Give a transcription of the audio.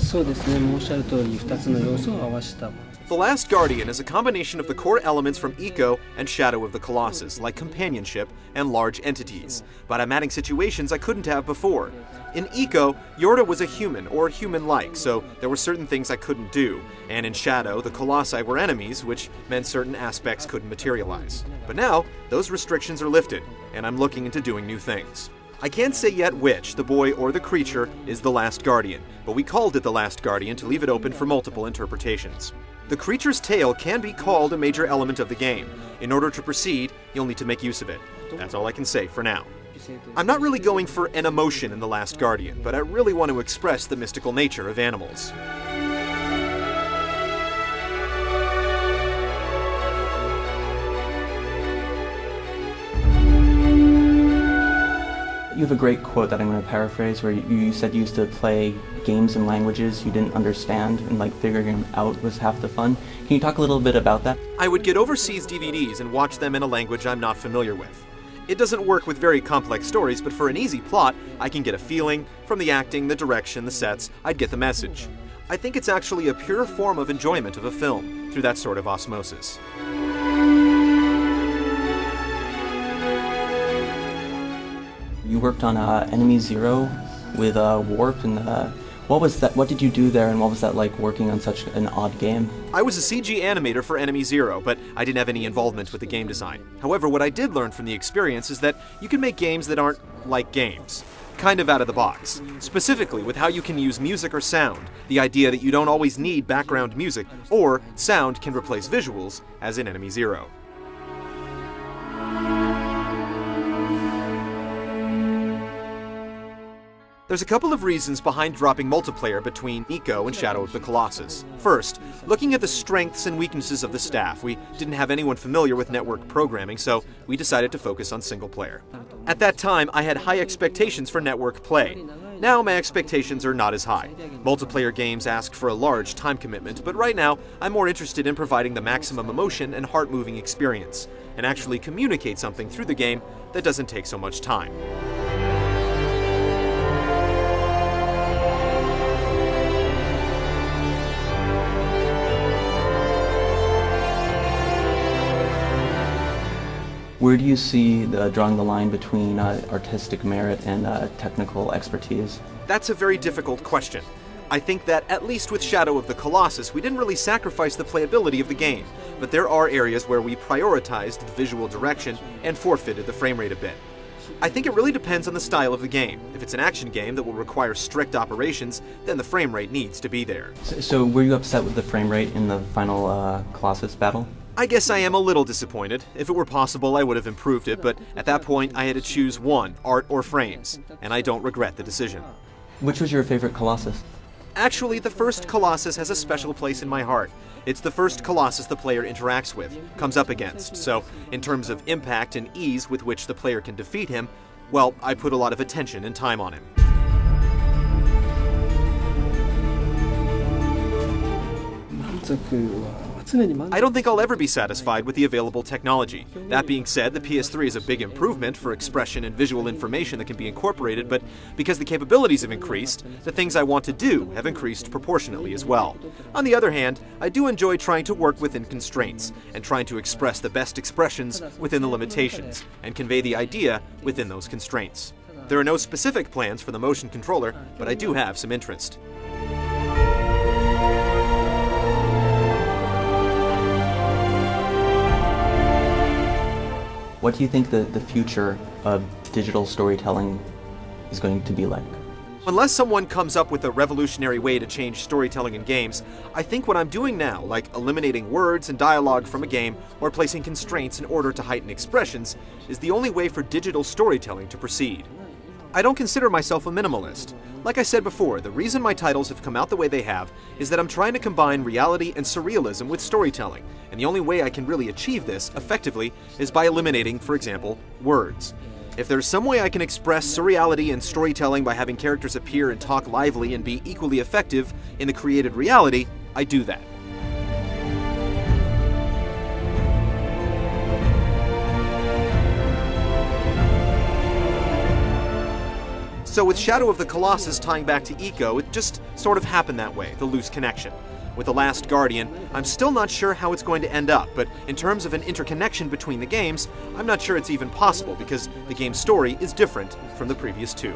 そうですね、おっしゃる通り2つの要素を合わせた。 The Last Guardian is a combination of the core elements from Eco and Shadow of the Colossus, like companionship and large entities, but I'm adding situations I couldn't have before. In Eco, Yorda was a human, or human-like, so there were certain things I couldn't do, and in Shadow, the Colossi were enemies, which meant certain aspects couldn't materialize. But now, those restrictions are lifted, and I'm looking into doing new things. I can't say yet which, the boy or the creature, is the Last Guardian, but we called it the Last Guardian to leave it open for multiple interpretations. The creature's tail can be called a major element of the game. In order to proceed, you'll need to make use of it. That's all I can say for now. I'm not really going for an emotion in The Last Guardian, but I really want to express the mystical nature of animals. You have a great quote that I'm going to paraphrase where you said you used to play games in languages you didn't understand and like figuring them out was half the fun. Can you talk a little bit about that? I would get overseas DVDs and watch them in a language I'm not familiar with. It doesn't work with very complex stories, but for an easy plot, I can get a feeling. From the acting, the direction, the sets, I'd get the message. I think it's actually a pure form of enjoyment of a film through that sort of osmosis. You worked on Enemy Zero with Warp, and what was that? What did you do there, and what was that like working on such an odd game? I was a CG animator for Enemy Zero, but I didn't have any involvement with the game design. However, what I did learn from the experience is that you can make games that aren't like games. Kind of out of the box. Specifically with how you can use music or sound, the idea that you don't always need background music, or sound can replace visuals, as in Enemy Zero. There's a couple of reasons behind dropping multiplayer between Eco and Shadow of the Colossus. First, looking at the strengths and weaknesses of the staff, we didn't have anyone familiar with network programming, so we decided to focus on single player. At that time, I had high expectations for network play. Now my expectations are not as high. Multiplayer games ask for a large time commitment, but right now I'm more interested in providing the maximum emotion and heart-moving experience, and actually communicate something through the game that doesn't take so much time. Where do you see drawing the line between artistic merit and technical expertise? That's a very difficult question. I think that, at least with Shadow of the Colossus, we didn't really sacrifice the playability of the game, but there are areas where we prioritized the visual direction and forfeited the frame rate a bit. I think it really depends on the style of the game. If it's an action game that will require strict operations, then the frame rate needs to be there. So were you upset with the frame rate in the final Colossus battle? I guess I am a little disappointed. If it were possible, I would have improved it, but at that point I had to choose one, art or frames, and I don't regret the decision. Which was your favorite Colossus? Actually, the first Colossus has a special place in my heart. It's the first Colossus the player interacts with, comes up against, so in terms of impact and ease with which the player can defeat him, well, I put a lot of attention and time on him. I don't think I'll ever be satisfied with the available technology. That being said, the PS3 is a big improvement for expression and visual information that can be incorporated, but because the capabilities have increased, the things I want to do have increased proportionately as well. On the other hand, I do enjoy trying to work within constraints, and trying to express the best expressions within the limitations, and convey the idea within those constraints. There are no specific plans for the motion controller, but I do have some interest. What do you think the future of digital storytelling is going to be like? Unless someone comes up with a revolutionary way to change storytelling in games, I think what I'm doing now, like eliminating words and dialogue from a game or placing constraints in order to heighten expressions, is the only way for digital storytelling to proceed. I don't consider myself a minimalist. Like I said before, the reason my titles have come out the way they have is that I'm trying to combine reality and surrealism with storytelling, and the only way I can really achieve this effectively is by eliminating, for example, words. If there's some way I can express surreality and storytelling by having characters appear and talk lively and be equally effective in the created reality, I do that. So with Shadow of the Colossus tying back to Eco, it just sort of happened that way, the loose connection. With The Last Guardian, I'm still not sure how it's going to end up, but in terms of an interconnection between the games, I'm not sure it's even possible because the game's story is different from the previous two.